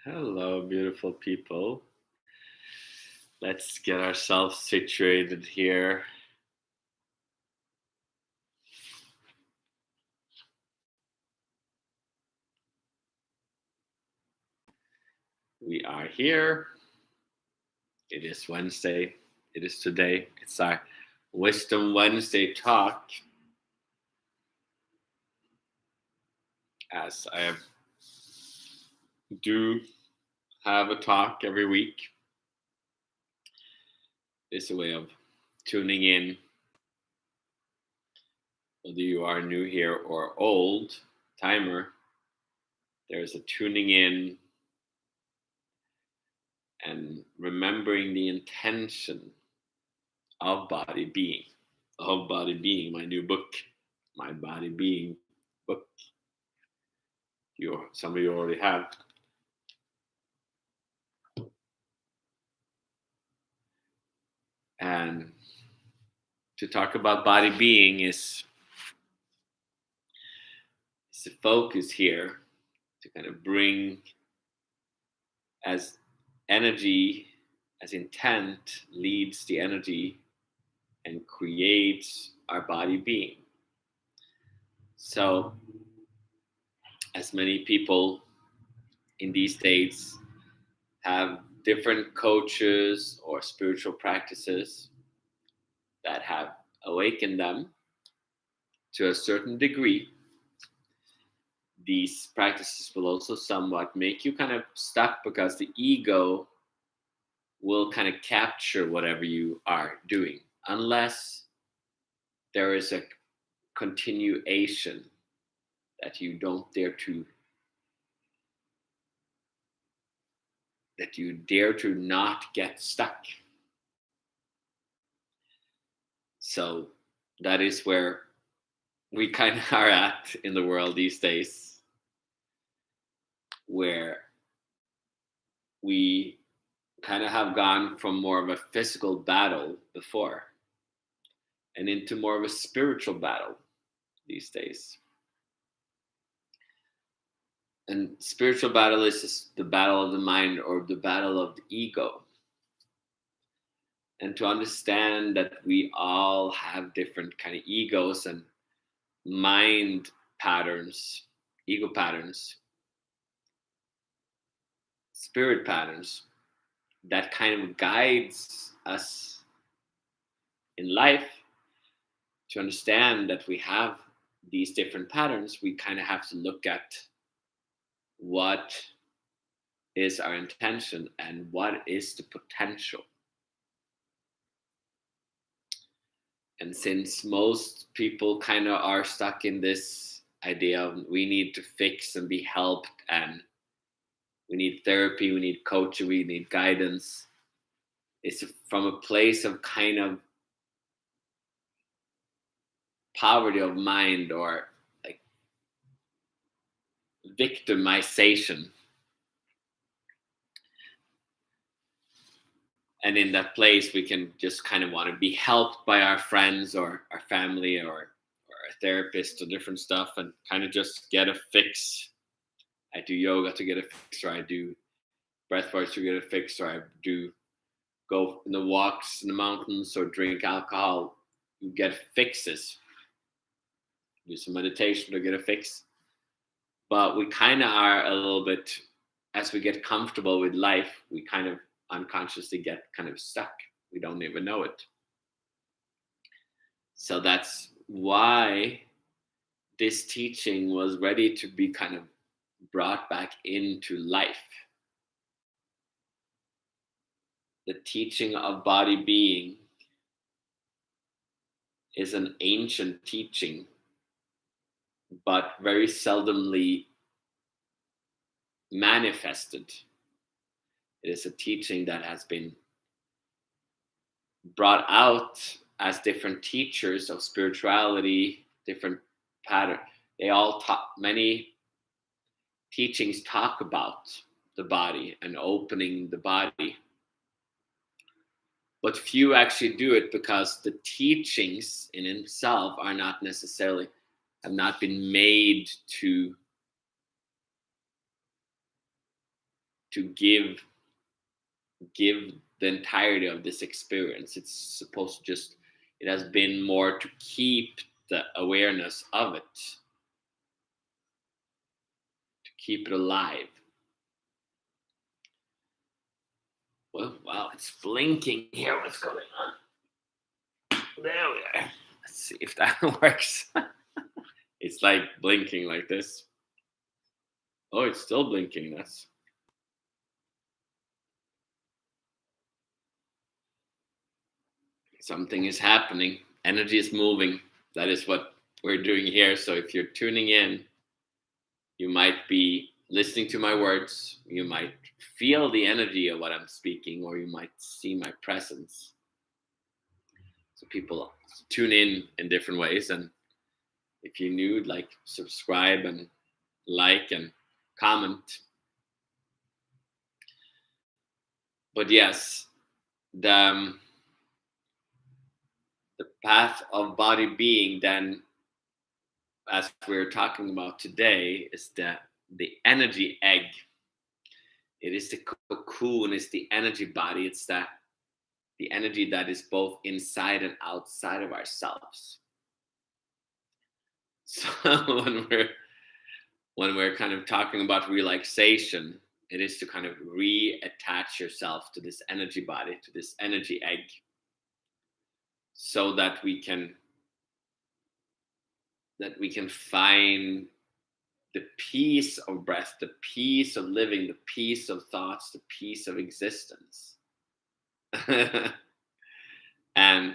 Hello, beautiful people. Let's get ourselves situated here. We are here. It is Wednesday. It is today. It's our Wisdom Wednesday talk. As I do have a talk every week, it's a way of tuning in, whether you are new here or old timer. There's a tuning in and remembering the intention of body being. Of Body Being, my new book, My Body Being book. Some of you already have. And to talk about body being is the focus here to kind of bring as energy, as intent leads the energy and creates our body being. So, as many people in these days have different coaches or spiritual practices that have awakened them to a certain degree, these practices will also somewhat make you kind of stuck because the ego will kind of capture whatever you are doing unless there is a continuation that you don't dare to that you dare to not get stuck. So that is where we kind of are at in the world these days, where we kind of have gone from more of a physical battle before and into more of a spiritual battle these days. And spiritual battle is just the battle of the mind or the battle of the ego. And to understand that we all have different kind of egos and mind patterns, ego patterns, spirit patterns that kind of guides us in life. To understand that we have these different patterns, we kind of have to look at what is our intention and what is the potential. And since most people kind of are stuck in this idea of we need to fix and be helped, and we need therapy, we need coaching, we need guidance, it's from a place of kind of poverty of mind or like victimization. And in that place, we can just kind of want to be helped by our friends or our family or a therapist or different stuff and kind of just get a fix. I do yoga to get a fix, or I do breath work to get a fix, or I do go in the walks in the mountains or drink alcohol. You get fixes. Do some meditation to get a fix. But we kind of are a little bit, as we get comfortable with life, we kind of unconsciously get kind of stuck. We don't even know it. So that's why this teaching was ready to be kind of brought back into life. The teaching of body being is an ancient teaching, but very seldomly manifested. It is a teaching that has been brought out as different teachers of spirituality, different pattern. They all talk, many teachings talk about the body and opening the body. But few actually do it because the teachings in itself are not necessarily, have not been made to to give the entirety of this experience. It's supposed to just, it has been more to keep the awareness of it, to keep it alive. Well, wow, it's blinking here. What's going on? There we are. Let's see if that works. It's like blinking like this. Oh, it's still blinking. That's something is happening. Energy is moving. That is what we're doing here. So if you're tuning in, you might be listening to my words. You might feel the energy of what I'm speaking, or you might see my presence. So people tune in different ways. And if you're new, like, subscribe and like and comment. But yes, the path of body being, then, as we're talking about today, is the energy egg. It is the cocoon, it's the energy body, it's the energy that is both inside and outside of ourselves. So when we're kind of talking about relaxation, it is to kind of reattach yourself to this energy body, to this energy egg, so that we can find the peace of breath, the peace of living, the peace of thoughts, the peace of existence. And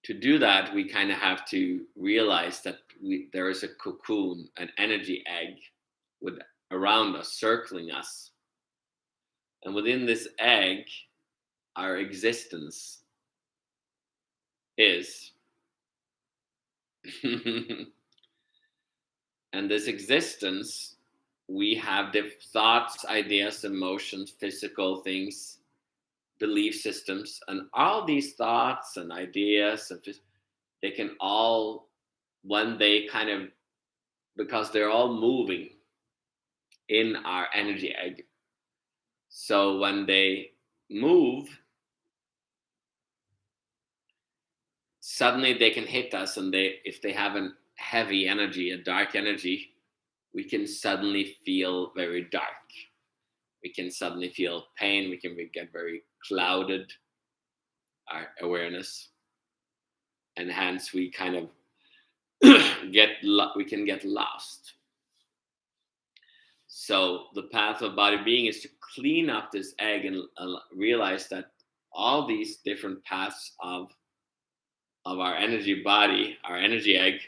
to do that, we kind of have to realize that there is a cocoon, an energy egg around us, circling us. And within this egg, our existence is. And this existence, we have the thoughts, ideas, emotions, physical things, belief systems, and all these thoughts and ideas, they can all, when they kind of, because they're all moving in our energy egg. So when they move, suddenly they can hit us, and if they have a heavy energy, a dark energy, we can suddenly feel very dark. We can suddenly feel pain. We can get very clouded, our awareness, and hence we kind of we can get lost. So the path of body being is to clean up this egg and realize that all these different paths of our energy body, our energy egg,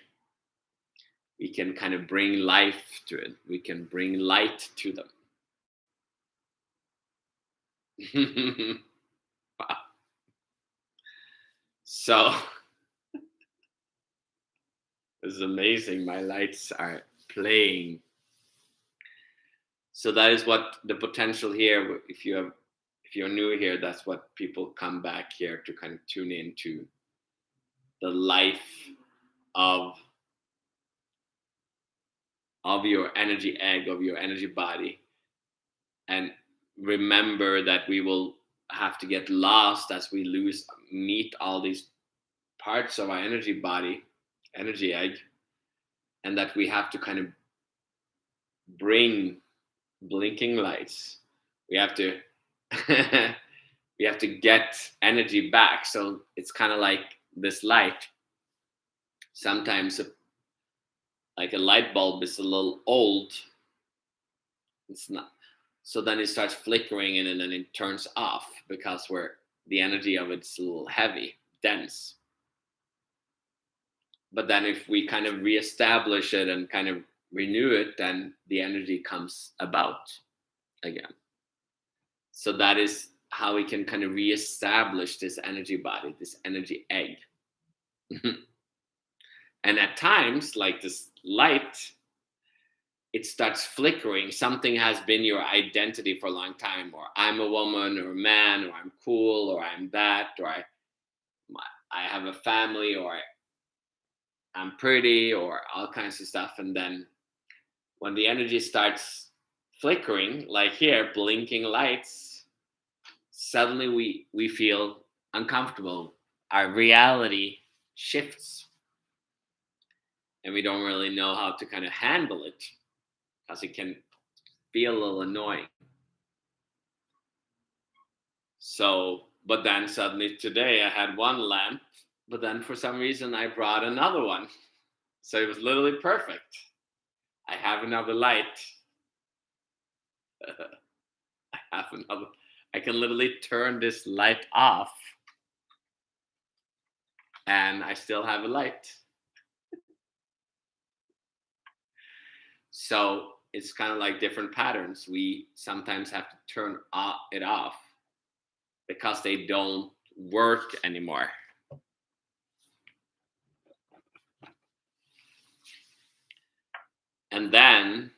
we can kind of bring life to it. We can bring light to them. Wow. So it's amazing. My lights are playing. So that is what the potential here. If you're new here, that's what people come back here to kind of tune into the life of your energy egg, of your energy body, and remember that we will have to get lost as we meet all these parts of our energy body, energy egg, and that we have to kind of bring blinking lights. We have to we have to get energy back. So it's kind of like this light. Sometimes like a light bulb is a little old. It's not. So then it starts flickering and then it turns off because the energy of it's a little heavy, dense. But then if we kind of reestablish it and kind of renew it, then the energy comes about again. So that is how we can kind of reestablish this energy body, this energy egg. And at times, like this light, it starts flickering. Something has been your identity for a long time, or I'm a woman or a man, or I'm cool, or I'm that, or I have a family, or I'm pretty, or all kinds of stuff. And then when the energy starts flickering, like here, blinking lights, suddenly we feel uncomfortable. Our reality shifts, and we don't really know how to kind of handle it because it can feel a little annoying. So, but then suddenly today I had one lamp, but then for some reason I brought another one. So it was literally perfect. I have another light. I have another. I can literally turn this light off and I still have a light. So it's kind of like different patterns. We sometimes have to turn it off because they don't work anymore. And then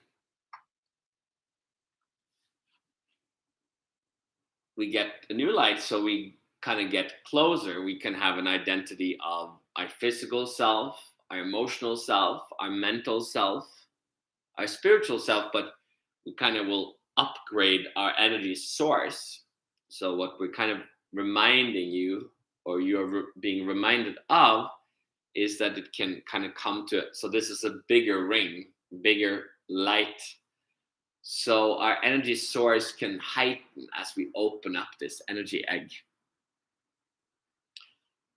we get a new light, so we kind of get closer. We can have an identity of our physical self, our emotional self, our mental self, our spiritual self, but we kind of will upgrade our energy source. So what we're kind of reminding you, or you're being reminded of, is that it can kind of come to, so this is a bigger ring, bigger light. So our energy source can heighten as we open up this energy egg.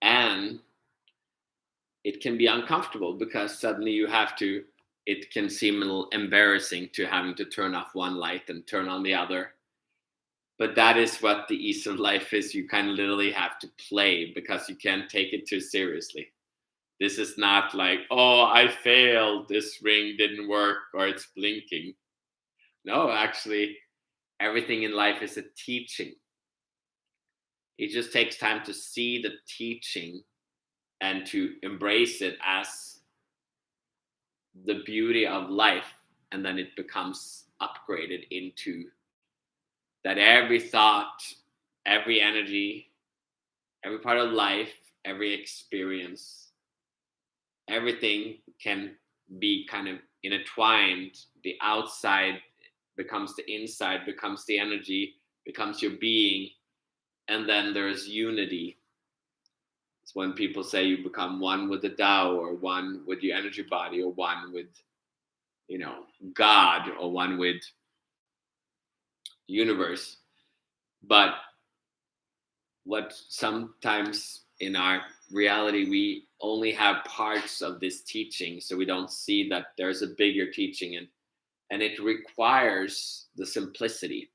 And it can be uncomfortable because suddenly you have to, it can seem a little embarrassing to having to turn off one light and turn on the other. But that is what the ease of life is. You kind of literally have to play because you can't take it too seriously. This is not like, oh, I failed, this ring didn't work, or it's blinking. No, actually, everything in life is a teaching. It just takes time to see the teaching and to embrace it as the beauty of life. And then it becomes upgraded into that every thought, every energy, every part of life, every experience, everything can be kind of intertwined. The outside becomes the inside, becomes the energy, becomes your being. And then there's unity. It's when people say you become one with the Tao, or one with your energy body, or one with, God, or one with universe. But what sometimes in our reality, we only have parts of this teaching, so we don't see that there's a bigger teaching, and it requires the simplicity.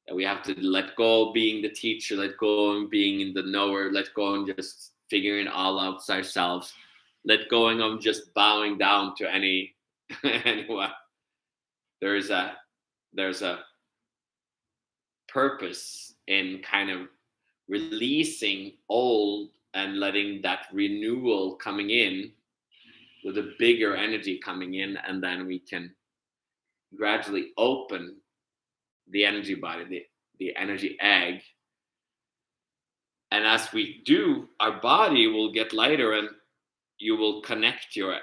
And we have to let go of being the teacher, let go of being in the knower, let go and just figuring it all out ourselves, let go of just bowing down to anyone. There's a purpose in kind of releasing old and letting that renewal coming in with a bigger energy coming in, and then we can gradually open the energy body, the energy egg. And as we do, our body will get lighter, and you will connect your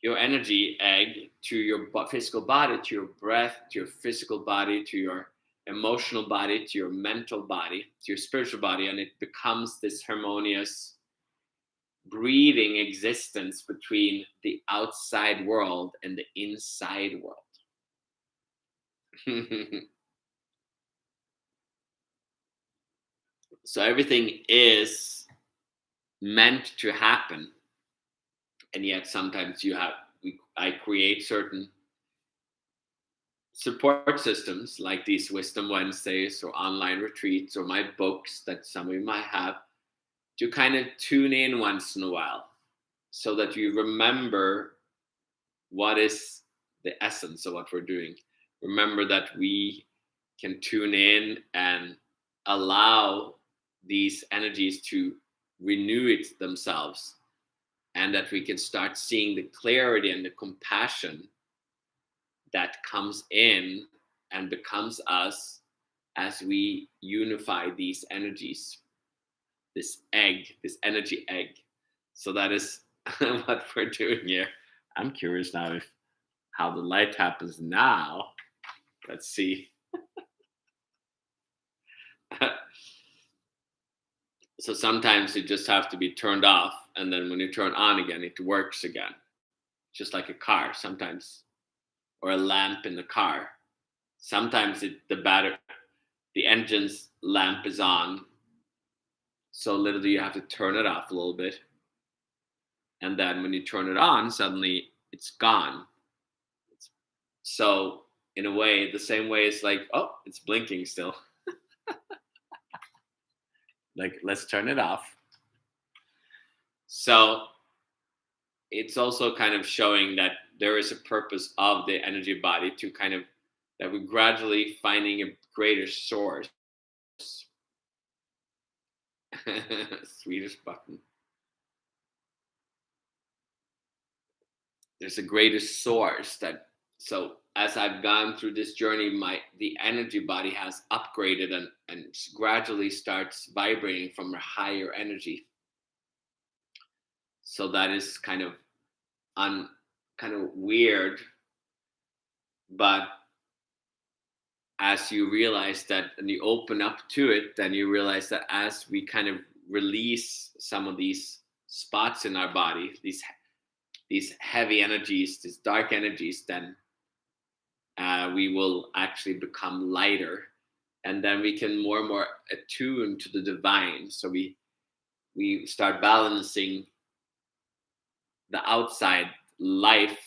energy egg to your physical body, to your breath, to your physical body, to your emotional body, to your mental body, to your spiritual body, and it becomes this harmonious breathing existence between the outside world and the inside world. So everything is meant to happen, and yet sometimes I create certain support systems like these Wisdom Wednesdays or online retreats or my books that some of you might have, to kind of tune in once in a while so that you remember what is the essence of what we're doing. Remember that we can tune in and allow these energies to renew it themselves, and that we can start seeing the clarity and the compassion that comes in and becomes us as we unify these energies, this energy egg. So that is what we're doing here. I'm curious now if how the light happens now. Let's see. So sometimes it just have to be turned off, and then when you turn on again, it works again. Just like a car sometimes, or a lamp in the car. Sometimes the engine's lamp is on, so literally you have to turn it off a little bit, and then when you turn it on, suddenly it's gone. So in a way, the same way, it's like, oh, it's blinking still. Like, let's turn it off. So it's also kind of showing that there is a purpose of the energy body to kind of, that we're gradually finding a greater source. Swedish button. There's a greater source that, so as I've gone through this journey, the energy body has upgraded and gradually starts vibrating from a higher energy. So that is kind of weird, but as you realize that and you open up to it, then you realize that as we kind of release some of these spots in our body, these heavy energies, these dark energies, then we will actually become lighter, and then we can more and more attune to the divine. So we start balancing the outside life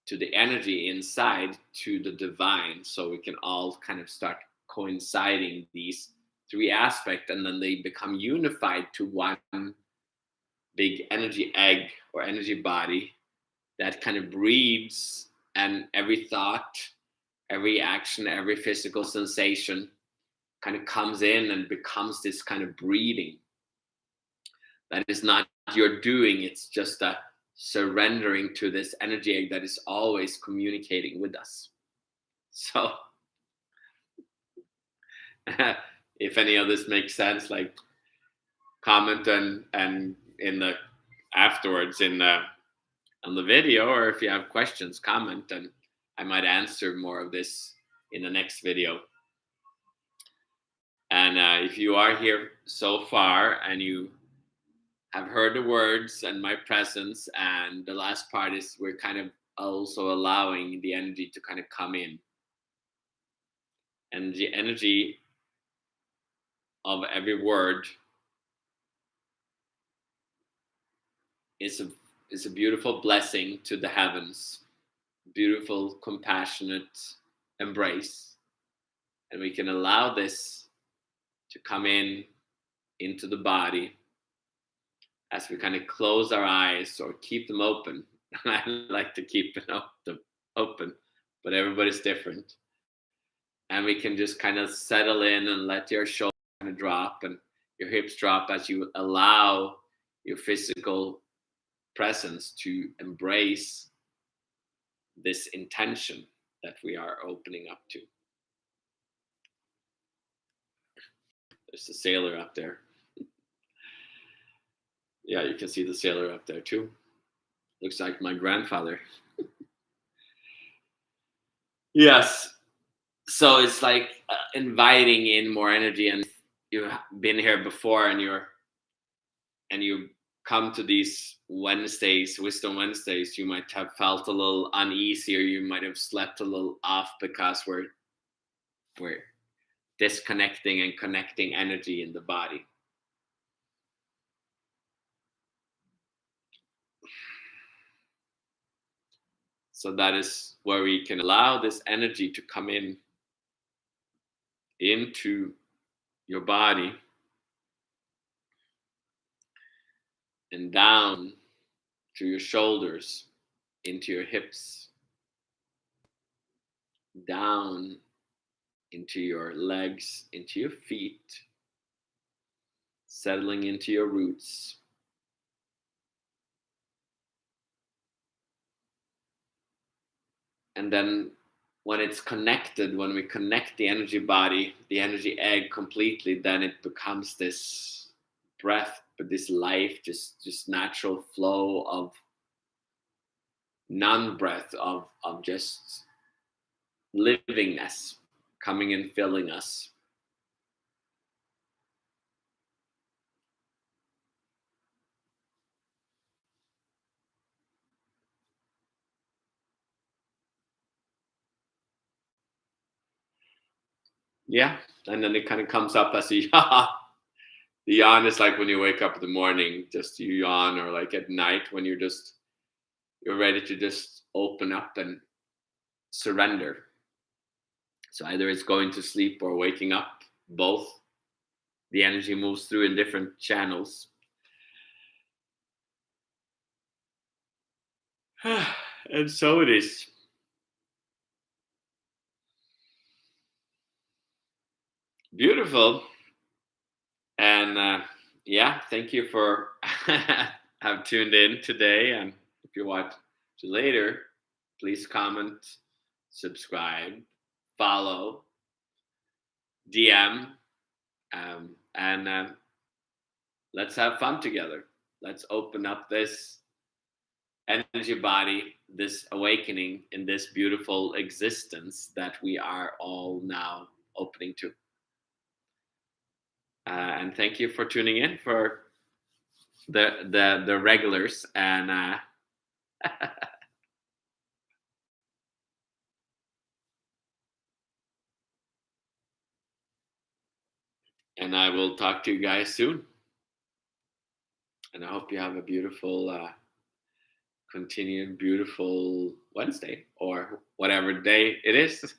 to the energy inside to the divine, so we can all kind of start coinciding these three aspects, and then they become unified to one big energy egg or energy body that kind of breeds, and every thought, every action, every physical sensation kind of comes in and becomes this kind of breathing. That is not your doing, it's just a surrendering to this energy egg that is always communicating with us. So if any of this makes sense, like, comment and in the afterwards on the video, or if you have questions, comment, and I might answer more of this in the next video. And if you are here so far and you have heard the words and my presence, and the last part is we're kind of also allowing the energy to kind of come in, and the energy of every word is a beautiful blessing to the heavens, beautiful compassionate embrace, and we can allow this to come into the body as we kind of close our eyes or keep them open. I like to keep them open, but everybody's different. And we can just kind of settle in and let your shoulders kind of drop and your hips drop as you allow your physical presence to embrace this intention that we are opening up to. There's a sailor up there. Yeah, you can see the sailor up there too. Looks like my grandfather. Yes. So it's like inviting in more energy, and you've been here before, and you come to these Wednesdays, Wisdom Wednesdays, you might have felt a little uneasy, or you might have slept a little off because we're disconnecting and connecting energy in the body. So that is where we can allow this energy to come into your body and down to your shoulders, into your hips, down into your legs, into your feet, settling into your roots. And then when it's connected, when we connect the energy body, the energy egg completely, then it becomes this breath, but this life, just natural flow of non-breath of just livingness coming and filling us. Yeah, and then it kind of comes up as a yawn. The yawn is like when you wake up in the morning, just you yawn, or like at night when you're ready to just open up and surrender. So either it's going to sleep or waking up, both. The energy moves through in different channels. And so it is. Beautiful. And yeah, thank you for have tuned in today. And if you watch later, please comment, subscribe, follow, DM, and let's have fun together. Let's open up this energy body, this awakening in this beautiful existence that we are all now opening to. And thank you for tuning in for the regulars, and and I will talk to you guys soon. And I hope you have a beautiful continued beautiful Wednesday or whatever day it is.